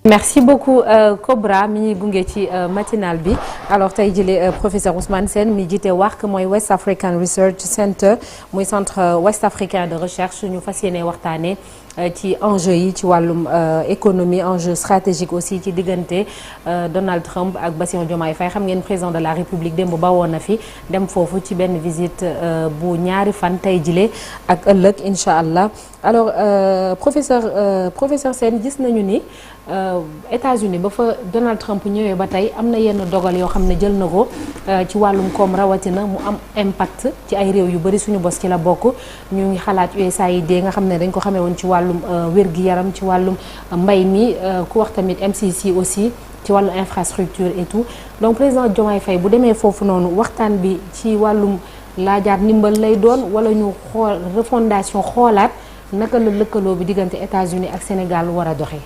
merci beaucoup Cobra mi ñuy gunge ci matinal bi alors tey jëlee professeur Ousmane Sène mi jiite WARC mooy West African Research Center muy centre ouest africain de recherche ñu fas yéene waxtaanee ci enjeu yi ci wàllum économie enjeu stratégique aussi ci diggante Donald Trump ak Bassirou Diomaye Faye xam ngeen président de la République démb bawoon na fi dem foofu ci benn visite bu ñaari fan tey jëlee ak ëllëg incha allah alors professeur Sène gis nañu ni États-Unis ba fa Donald Trump ñëwee ba tey am na yenn dogal yoo xam ne jël na ko ci wàllum koom rawatina mu am impact ci ay réew yu bëri suñu bos ci la bokk ñu ngi xalaat USAID nga xam ne dañ ko xamee woon ci wàllum wér-gi-yaram ci wàllum mbay mi ku wax tamit MCC aussi ci wàllu infrastructure et tout donc président Diomaye Faye bu demee foofu noonu waxtaan bi ci wàllum laajaat ndimbal lay doon wala ñu xool refondation xoolaat naka la lëkkaloo bi diggante États-Unis ak Sénégal war a doxee.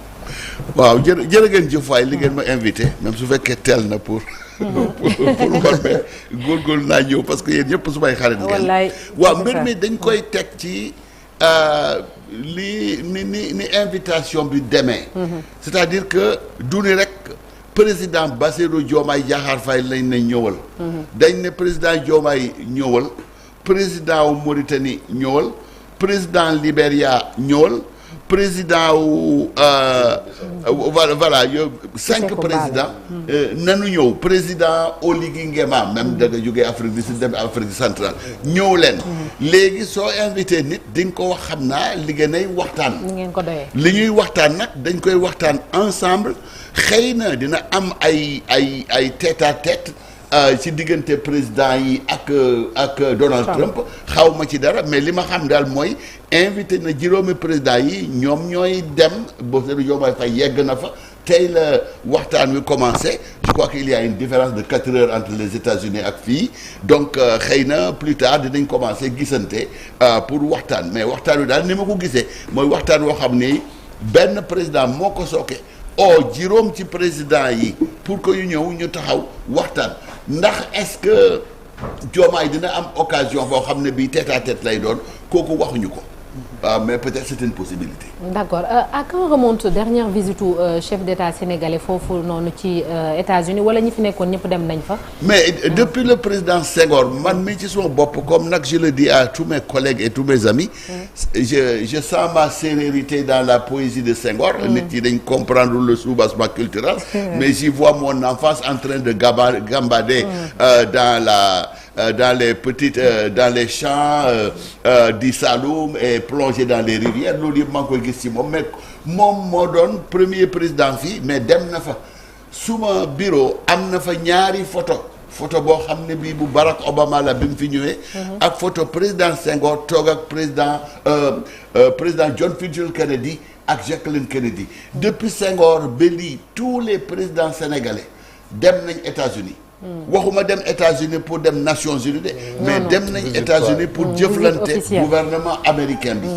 waaw jërë ngeen jëf waay li ngeen ma invité même su fekkee teel na pour war mais góorgóorlu naa ñëw parce que yéen ñëpp su may xarit ngeen waaw mbir mi dañ koy teg ci ni invitation bi demee c'est-à-dire que du ni rek président Bassirou Diomaye Diakhar Faye lañ ne ñëwal dañ ne président Diomaye ñëwal président wu Mauritanie ñëwal président Libéria ñëwal président wu voilà yow 5 présidents nanu ñëw président Oligui Nguema même da nga jógee Afrique du Sud dem Afrique centrale ñëw leen léegi soo invité nit di nga ko wax xam naa li ngeen ay waxtaan li ñuy waxtaan nag dañ koy waxtaan ensemble xëy na dina am ay tête à tête ci diggante président yi ak Donald Trump xaw ma ci dara mais li ma xam daal mooy invité na juróomi président yi ñoom ñooy dem Bassirou Diomaye Faye yegg na fa tey la waxtaan wi commencé je crois qu'il y a une différence de 4 heures entre les États-Unis ak fii donc xëy na plus tard dinañ commencé gisante pour waxtaan mais waxtaan wi daal ni ma ko gisee mooy waxtaan woo xam ni benn président moo ko sooke juróom ci président yi pour que ñu ñëw ñu taxaw waxtaan ndax est-ce que Diomaye dina am occasion boo xam ne bii tête à tête lay doon kooku waxuñu ko mais peut-être c'est une possibilité. D'accord à quand remonte dernière visite u chef d'État sénégalais foofu noonu ci États-Unis wala ñi fi nekkoon ñëpp dem nañ fa. mais depuis le président Senghor man mii ci suma bopp comme nag je le dis à tous mes collègues et tous mes amis. je sens ma sérénité dans la poésie de Senghor. nit yi dañ comprendre le soubassement culturel. mais j'y vois mon enfance en train de gambader dans les petites dans les champs du Saloum et plonger dans les rivières loolu yëpp maa ngi koy gis ci moom mais moom moo doon premier président fii mais dem na fa suma bureau am na fa ñaari photo boo xam ne bii bu Barack Obama la bi mu fi ñëwee ak photo président Senghor toog ak président John Fitzgerald Kennedy ak Jacqueline Kennedy depuis Senghor ba lii tous les présidents sénégalais dem nañ États-Unis waxuma dem États-Unis pour dem Nations Unies de mais dem nañ États-Unis pour jëflante gouvernement américain bi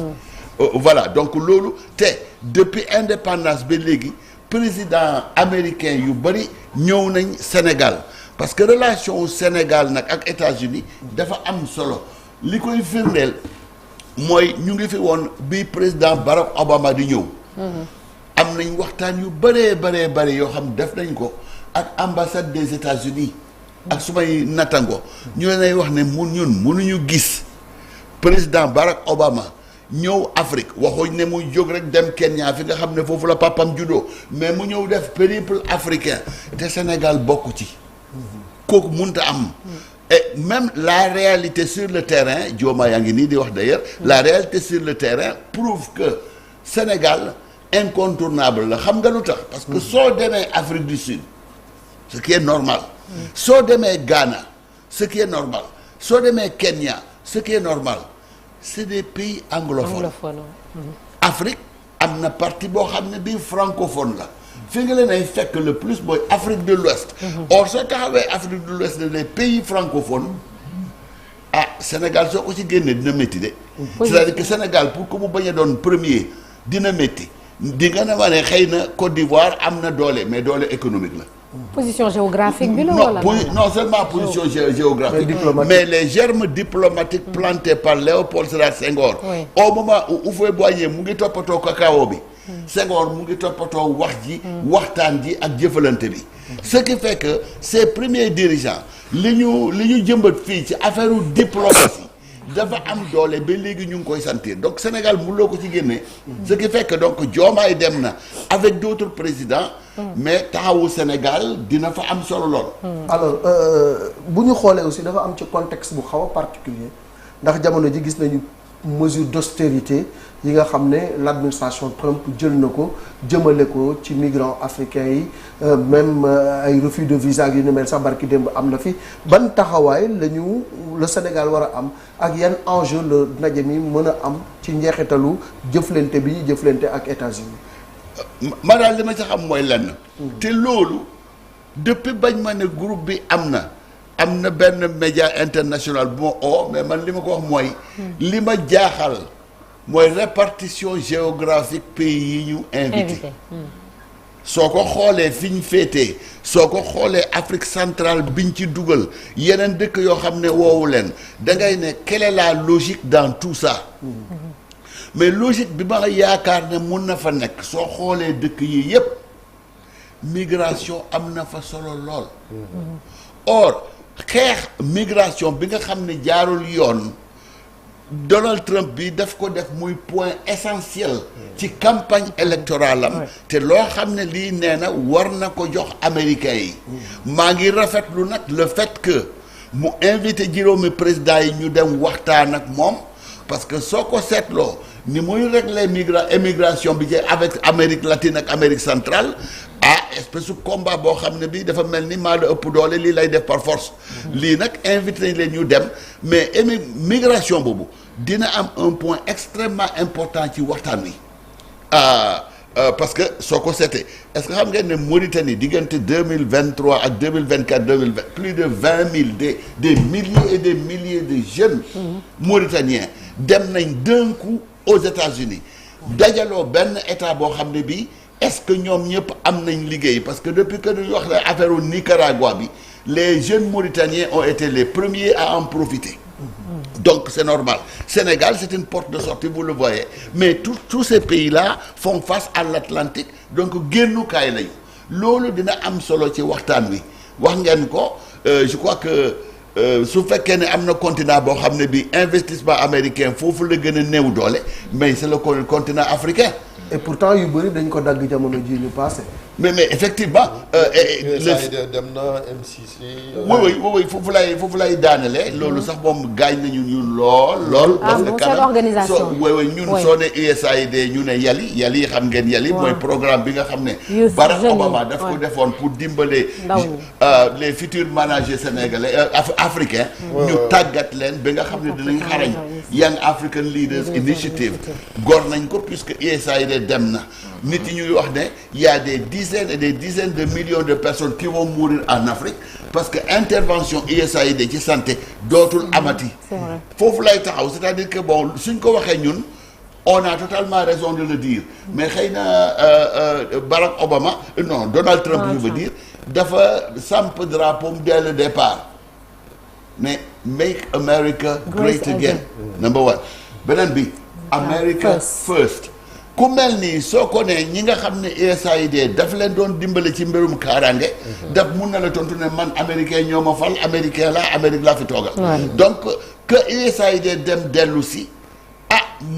voilà donc loolu te depuis indépendance ba léegi président américain yu bëri ñëw nañ Sénégal parce que relation Sénégal nag ak États-Unis dafa am solo li koy firndeel mooy ñu ngi fi woon bi président Barack Obama di ñëw am nañ waxtaan yu bëree yoo xam def nañ ko ak ambassade des États-Unis ak sumay nattango ñu leen ay wax ne ñun mënuñu gis président Barack Obama ñëw Afrique waxuñ ne muy jóg rek dem Kenya fi nga xam ne foofu la papam juddoo mais mu ñëw def périple africain te Sénégal bokku ci kooku mënta am et même la réalité sur le terrain Diomaye yaa ngi nii di wax d'ailleurs la réalité sur le terrain prouve que Sénégal incontournable la xam nga lu tax parce que soo demee Afrique du Sud ce qui est normal soo demee Ghana ce qui est normal soo demee Kenya ce qui est normal c'est des pays anglophones Afrique am na partie boo xam ne bii francophone la fi nga leen ay fekk le plus mooy Afrique de l'Ouest or soo taxawee Afrique de l'Ouest les pays francophones Sénégal soo ko ci génnee dina métti de c'est-à-dire que Sénégal pour que mu bañ a doon premier dina métti di nga ne ma ne xëy na Côte d'Ivoire am na doole mais doole économique la position géographique bi la wala non seulement position géographique mais les germes diplomatiques plantés par Léopold Sédar Senghor au moment où Houphouët-Boigny mu ngi toppatoo cacao bi Senghor mu ngi toppatoo wax ji waxtaan ji ak jëfalante bi ce qui fait que ces premiers dirigeants li ñu jëmbat fii ci affaire diplomatie dafa am doole ba léegi ñu ngi koy sentir donc Sénégal mënuloo ko ci génne ce qui fait que donc Diomaye dem na avec d'autres présidents mais taxawu Sénégal dina fa am solo lool alors bu ñu xoolee aussi dafa am ci contexte bu xaw a particulier ndax jamono ji gis nañu mesure d'austérité yi nga xam ne l'administration Trump jël na ko jëmale ko ci migrants africains yi même ay refus de visa yu ni mel sax barki démb am na fi ban taxawaay le Sénégal war a am ak yan enjeu la ndaje mi mën a am ci njeexitalu jëflante bi jëflante ak États-Unis ma daal li ma ci xam mooy lenn te loolu depuis bañ ma ne groupe bi am na benn média international bu ma oo mais man li ma ko wax mooy li ma jaaxal mooy répartition géographique pays yi ñu invité soo ko xoolee fi ñu féetee soo ko xoolee Afrique centrale biñ ci dugal yeneen dëkk yoo xam ne woowu leen da ngay ne quelle est la logique dans tout ça mais logique bi ma yaakaar ne mun na fa nekk soo xoolee dëkk yi yépp migration am na fa solo lool or xeex migration bi nga xam ne jaarul yoon Donald Trump bi daf ko def muy point essentiel ci campagne électorale am te loo xam ne lii nee na war na ko jox américains yi maa ngi rafetlu nag le fait que mu invité juróomi président yi ñu dem waxtaan ak moom parce que soo ko seetloo ni muy régler immigration bi ci avec Amérique latine ak Amérique centrale espèce de combat boo xam ne bii dafa mel ni maa la ëpp doole lii lay def par force lii nag invité nañ leen ñu dem mais migration boobu dina am un point extrêmement important ci waxtaan wi parce que soo ko seetee est-ce que xam ngeen ne Mauritanie diggante 2023 ak 2024 plus de 20 000 des milliers et des milliers de jeunes mauritaniens dem nañ d'un coup aux États-Unis dajaloo benn état boo xam ne bii est-ce que ñoom ñëpp am nañ liggéey parce que depuis que ñu wax la affaire au Nicaragua bi les jeunes Mauritaniens ont été les premiers à en profiter donc c'est normal Sénégal c'est une porte de sortie vous le voyez mais tous ces pays-là font face à l'Atlantique donc génnukaay lañu loolu dina am solo ci waxtaan wi wax ngeen ko je crois que su fekkee ne am na continent boo xam ne bi investissement américain foofu la gën a néew doole mais c'est le continent africain et pourtant yu bëri dañ ko dagg jamono ji ñu passé mais effectivement dem na M6 oui foofu lay daanale loolu sax moom gaañ nañu ñun lool parce que seen organisation ñun soo ne USAID ñu ne yali xam ngeen yali mooy programme bi nga xam ne Barack Obama daf ko defoon pour dimbale les futurs managers sénégalais africains ñu tàggat leen ba nga xam ne dinañ xarañ Young African Leaders Initiative gor nañ ko puisque USAID dem na nit yi ñuy wax ne y a des dizaines et des dizaines de millions de personnes qui vont mourir en Afrique parce que intervention USAID ci santé dootul amati foofu lay taxaw c'est-à-dire que bon suñ ko waxee ñun on a totalement raison de le dire mais xëy na Barack Obama non Donald Trump je veux dire dafa samp drapeau dès le départ mais make America great again number one beneen bi America first ku mel nii soo ko nee ñi nga xam ne USAID daf leen doon dimbale ci mbirum kaaraange daf mun na la tontu ne man américain ñoo ma fal américain la Amérique laa fi toogal donc que USAID dem dellu si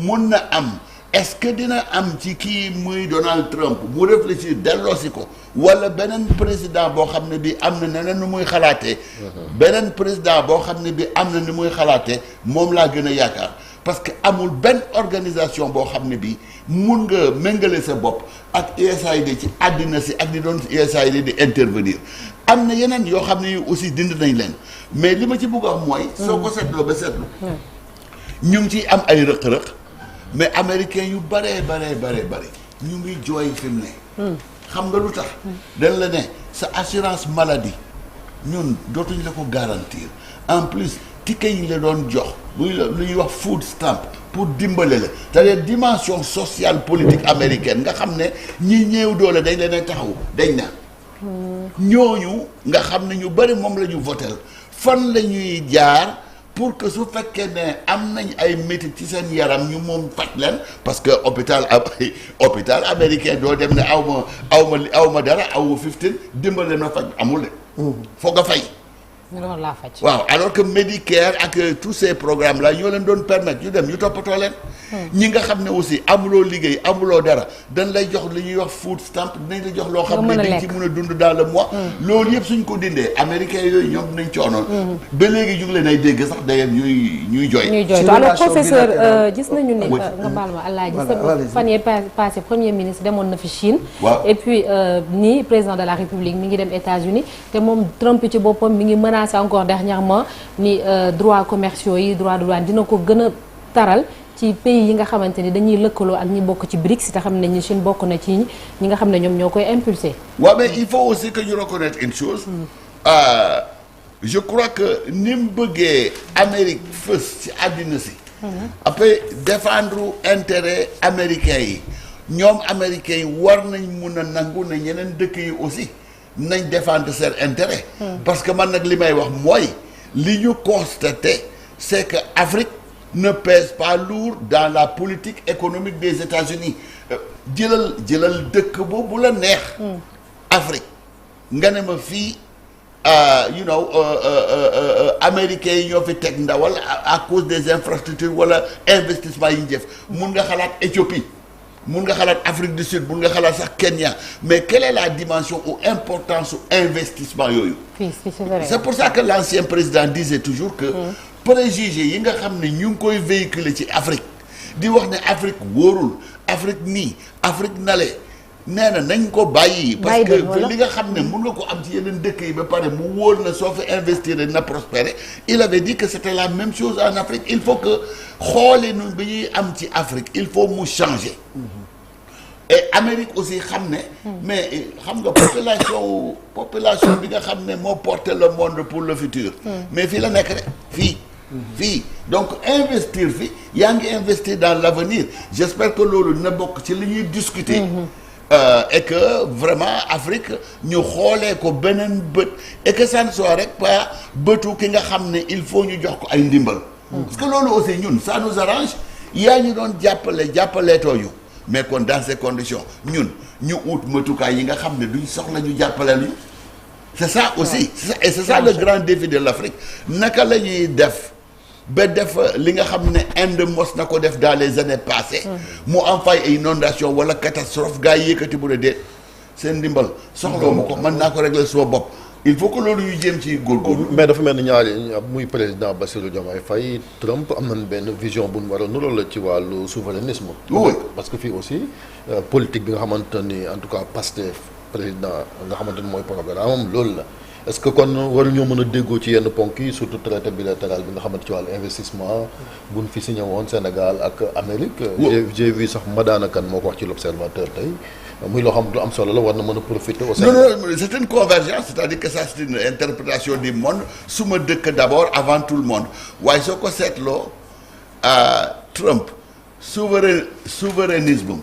mun na am est-ce que dina am ci kii muy Donald Trump mu réfléchir delloosi ko wala beneen président boo xam ne bi am na neneen nu muy xalaatee beneen président boo xam ne bi am na ni muy xalaatee moom laa gën a yaakaar parce que amul benn organisation boo xam ne bi mun nga méngale sa bopp ak USAID ci àddina si ak di doon USAID di intervenir am na yeneen yoo xam ne aussi dindi nañ leen mais li ma ci bëgg a wax mooy soo ko seetloo ba seetlu ñu ngi ciy am ay rëq-rëq mais américains yu bare ñu ngi jooy fi mu ne xam nga lu tax dañ la ne sa assurance maladie ñun dootuñ la ko garantir en plus ticket yi la doon jox muy lu ñuy wax food stamp pour dimbale la c'est-à-dire dimension sociale politique américaine nga xam ne ñi ñëw doole dañ leen taxaw dañ na ñooñu nga xam ne ñu bari moom la ñu votel fan la ñuy jaar pour que su fekkee ne am nañ ay métit ci seen yaram ñu moom faj leen parce que hôpital américain doo dem ne aw ma dara aw ma 15 dimbale na faj amul de. foog nga fay. ñu doon laa faj. waaw alors que Medicare ak tous ces programmes là ñoo leen doon permettre ñu dem ñu toppatoo leen. ñi nga xam ne aussi amuloo liggéey amuloo dara dañ lay jox li ñuy wax food stamp dinañ la jox loo xam ne dañ ci mën a dund dans le mois. loolu yëpp suñ ko dindee américains yooyu ñoom dinañ coonoon. ba léegi ñu ngi leen ay dégg sax d'ailleurs ñuy jooy. ñuy jooy alors professeur gis nañu ne nga baal ma Alaaji sa fan yee passé premier ministre demoon na fi Chine. waaw et puis nii président de la République mi ngi dem États-Unis te moom Trump ci boppam mi ngi menacé encore dernièrement ni droits commerciaux yi droits de douane dina ko gën a taral ci pays yi nga xamante ni dañuy lëkkaloo ak ñi bokk ci BRICS te xam nañ ni Chine bokk na ci ñi nga xam ne ñoom ñoo koy impulsé. waaw mais il faut aussi que ñu reconnaître une chose. Je crois que ni mu bëggee Amérique fës ci àddina si. après défendre intérêt américains yi ñoom américains yi war nañ mun a nangu ne ñeneen dëkk yi aussi nañ défendre seen intérêt. parce que man nag li may wax mooy li ñu constaté c'est que Afrique ne pèse pas lourd dans la politique économique des États-Unis jëlal dëkk boobu la neex. Afrique nga ne ma fii américains yi ñoo fi teg ndawal à cause des infrastructures wala investissement yi ñu def mun nga xalaat Éthiopie mun nga xalaat Afrique du Sud mun nga xalaat sax Kenya mais quelle est la dimension ou importance su investissement yooyu. C'est pour ça que l'ancien président disait toujours que préjugés yi nga xam ne ñu ngi koy véhiculer ci Afrique di wax ne Afrique wóorul Afrique nii Afrique nale nee na nañ ko bàyyi. parce que li nga xam ne mun nga ko am ci yeneen dëkk yi ba pare mu wóor na soo fi investir na prospérer il avait dit que c'était la même chose en Afrique il faut que xoolinu bi ñuy am ci Afrique il faut mu changer. et Amérique aussi xam ne. mais xam nga population bi nga xam ne moo porter le monde pour le futur. mais fii la nekk rek fii donc investir fi yaa ngi investir dans l'avenir j'espère que loolu na bokk ci li ñuy discuter. Et que vraiment Afrique ñu xoolee ko beneen bët et que ça ne soit rek pas bëtu ki nga xam ne il faut ñu jox ko ay ndimbal. parce que loolu aussi ñun ça nous arrange yaa ñu doon jàppaleetoo ñu mais kon dans ces conditions ñun ñu ut matukaay yi nga xam ne duñ soxla ñu jàppaleel ñu. c'est ça aussi et c'est ça le grand défi de l'Afrique naka la ñuy def ba def li nga xam ne Inde mos na ko def dans les années passées. mu am fay ay inondation wala catastrophe gars yi yëkkati bu dee seen ndimbal soxloo ma ko mën naa ko régler suma bopp il faut que loolu ñu jéem ci góorgóorlu. mais dafa mel ni ñaari muy président Bassirou Diomaye Faye Trump am nañ benn vision bu ñu war a nuróo la ci wàllu souverainisme. oui parce que fii aussi politique bi nga xamante ni en tout cas Pastef président nga xamante ni mooy programme am loolu la. est-ce que kon waruñoo mën a déggoo ci yenn ponk yi surtout traité bilatéral bi nga xamante ci wàllu investissement buñ fi signé woon Sénégal ak Amérique. j'ai vu sax Madana Kane moo ko wax ci l'Observateur tey muy loo xam lu am solo la war na mën a profiter au Sénégal. non c'est une convergence c'est-à-dire que ça c'est une interprétation du monde su ma dëkk d'abord avant tout le monde waaye soo ko seetloo Trump souverainisme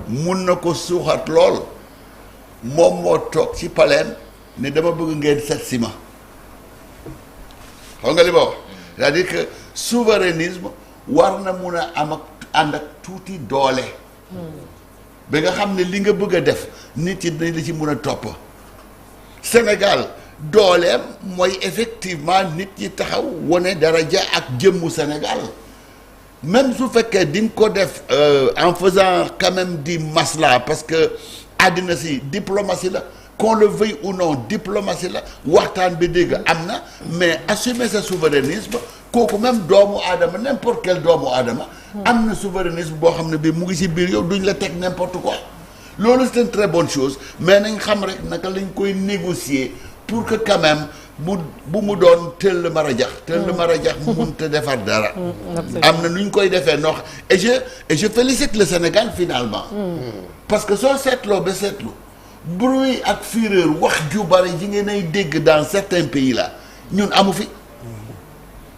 mun na ko suuxat lool moom moo toog ci paleem ne dama bëgg ngeen seet si ma xam nga li ma wax c'est-à-dire que souverainisme war na mun a am ak ànd ak tuuti doole ba nga xam ne li nga bëgg a def nit yi dañ la ci mun a topp Sénégal dooleem mooy effectivement nit ñi taxaw wane daraja ak jëmmu Sénégal même su fekkee di nga ko def en faisant quand même di masla parce que àddina si diplomatie la qu'on le veuille ou non diplomatie la waxtaan bi dégg am na mais assumer sa souverainisme kooku même doomu aadama n'importe quel doomu aadama am na souverainisme boo xam ne bi mu ngi ci biir yow duñ la teg n'importe quoi loolu c'est une très bonne chose mais nañ xam rek naka lañ koy négocier pour que quand même bu mu doon tëll marajax mu mënta defar dara am na nu ñu koy defee noox et je félicite le Sénégal finalement parce que soo seetloo ba seetlu bruit ak fureur wax ju bari ji ngeen ay dégg dans certains pays là ñun amu fi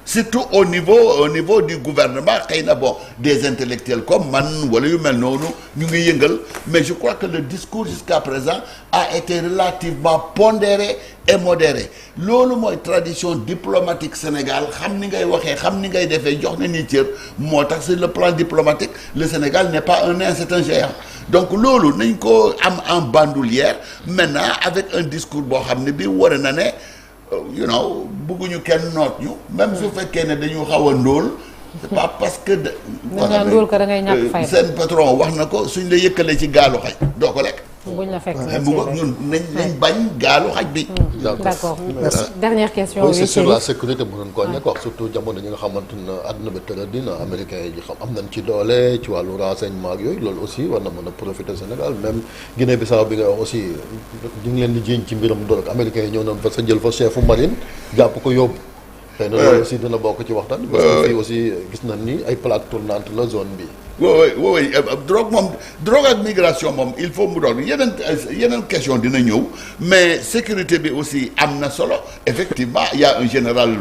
surtout au niveau du gouvernement xëy na bon des intellectuels comme man wala yu mel noonu ñu ngi yëngal mais je crois que le discours jusqu'à présent a été relativement pondéré et modéré loolu mooy tradition diplomatique Sénégal xam ni ngay waxee xam ni ngay defee jox na ni cër moo tax sur le plan diplomatique le Sénégal n'est pas un nain, c'est un géant donc loolu nañ ko am en bandoulière maintenant avec un discours boo xam ne bi war na ne bëgguñu kenn noot ñu même su fekkee ne dañu xaw a ndóol c'est pas parce que da ngay ñàkk fay seen patron wax na ko suñ la yëkkalee ci gaalu xaj doo ko lekk buñ la fekk ñun nañ bañ gaalu xaj bi. d'accord dernière question. oui c'est sur la sécurité bu doon ko nekk wax surtout jamono ñi nga xamante ne àdduna bi tëradina américains yi xam am nañ ci doole ci wàllu renseignement ak yooyu loolu aussi war na mën a profiter Sénégal même Guinée-Bissau bi nga wax aussi ñu ngi leen di jiiñ ci mbiram dorog américains yi ñëw nañ fa sa jël fa chefu marine jàpp ko yóbbu. xëy na loolu aussi dina bokk ci waxtaan. parce que fii aussi gis nañ ni ay plaque tournante la zone bi. oui drogue ak migration moom il faut mu doon yeneen question dina ñëw mais sécurité bi aussi am na solo effectivement il y a un général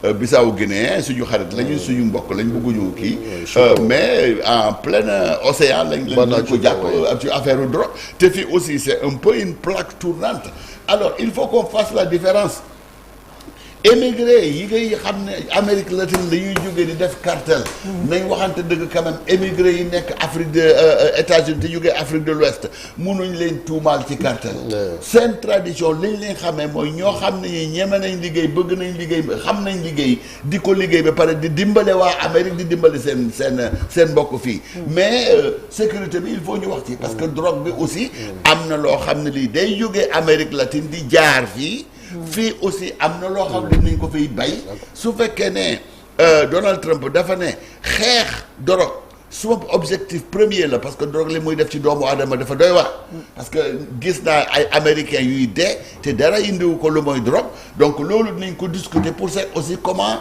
Bissau-Guinéen suñu xarit lañu suñu mbokk lañ bëgguñu kii mais en plein océan lañ ko jàpp ci affaire drogue te fii aussi c'est un peu une plaque tournante alors il faut qu'on fasse la différence. émigré yi ngay xam ne Amérique latine dañuy jógee di def cartel nañ waxante dëgg quand même émigré yi nekk Afrique de États-Unis te jógee Afrique de l'Ouest munuñ leen tuumaal ci cartel seen tradition liñ leen xamee mooy ñoo xam ne ñi ñeme nañ liggéey bëgg nañ liggéey xam nañ liggéey di ko liggéey ba pare di dimbale waa Amérique di dimbale seen mbokk fii mais sécurité bi il faut ñu wax ci parce que drogue bi aussi am na loo xam ne lii day jógee Amérique latine di jaar fii aussi am na loo xam ne nañ ko fiy bay su fekkee ne Donald Trump dafa ne xeex drogue suma objectif premier la parce que drogue li muy def ci doomu aadama dafa doy wax parce que gis naa ay américains yuy dee te dara indiwu ko lu mooy drogue donc loolu dinañ ko discuter pour seet aussi comment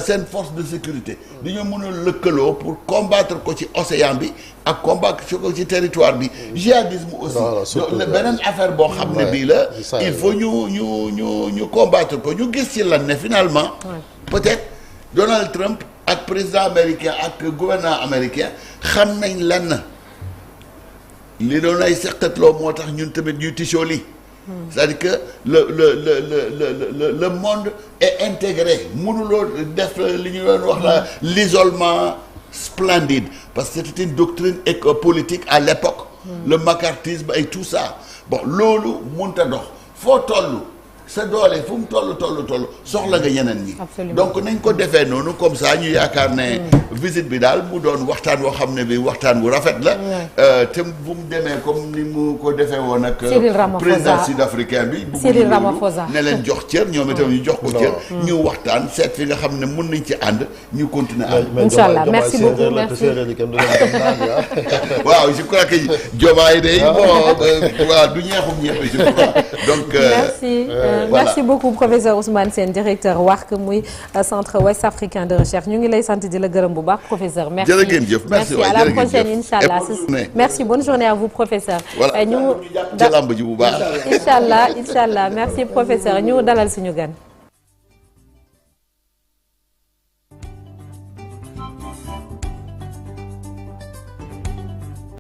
seen force de sécurité dañoo mën a lëkkaloo pour combattre ko ci océan bi ak combattre ko ci territoire bi djihadisme aussi beneen affaire boo xam ne bii la il faut ñu combattre ko ñu gis ci lan ne finalement peut-être Donald Trump ak président américain ak gouvernement américain xam nañ lan li doon ay seqatloo moo tax ñun tamit ñuy tisoo lii c'est-à-dire que le monde est intégré mënuloo def li ñu doon wax la l'isolement splendide parce que c'était une doctrine politique à l'époque le macartisme et tout ça bon loolu mënta dox foo tollu sa doole fu mu toll soxla nga ñeneen ñi. donc nañ ko defee noonu comme ça ñu yaakaar ne visite bi daal mu doon waxtaan woo xam ne bi waxtaan wu rafet la. te bu mu demee comme ni mu ko defee woon ak. président sud-africain bi. Cyril Ramaphosa ne leen jox cër ñoom itam ñu jox ko cër. ñu waxtaan seet fi nga xam ne mun nañ ci ànd ñu continuer ànd. incha allah merci beaucoup merci. waaw je crois que Diomaye day bon waaw du ñeexum ñeex je crois donc. merci. Merci beaucoup professeur Ousmane Sène directeur WARC muy centre ouest africain de recherche ñu ngi lay sant di la gërëm bu baax professeur. merci jërëjëf merci à la prochaine incha allah. merci bonne journée à vous professeur. ñu lamb ji bu baax. incha allah merci professeur ñu dalal suñu gan.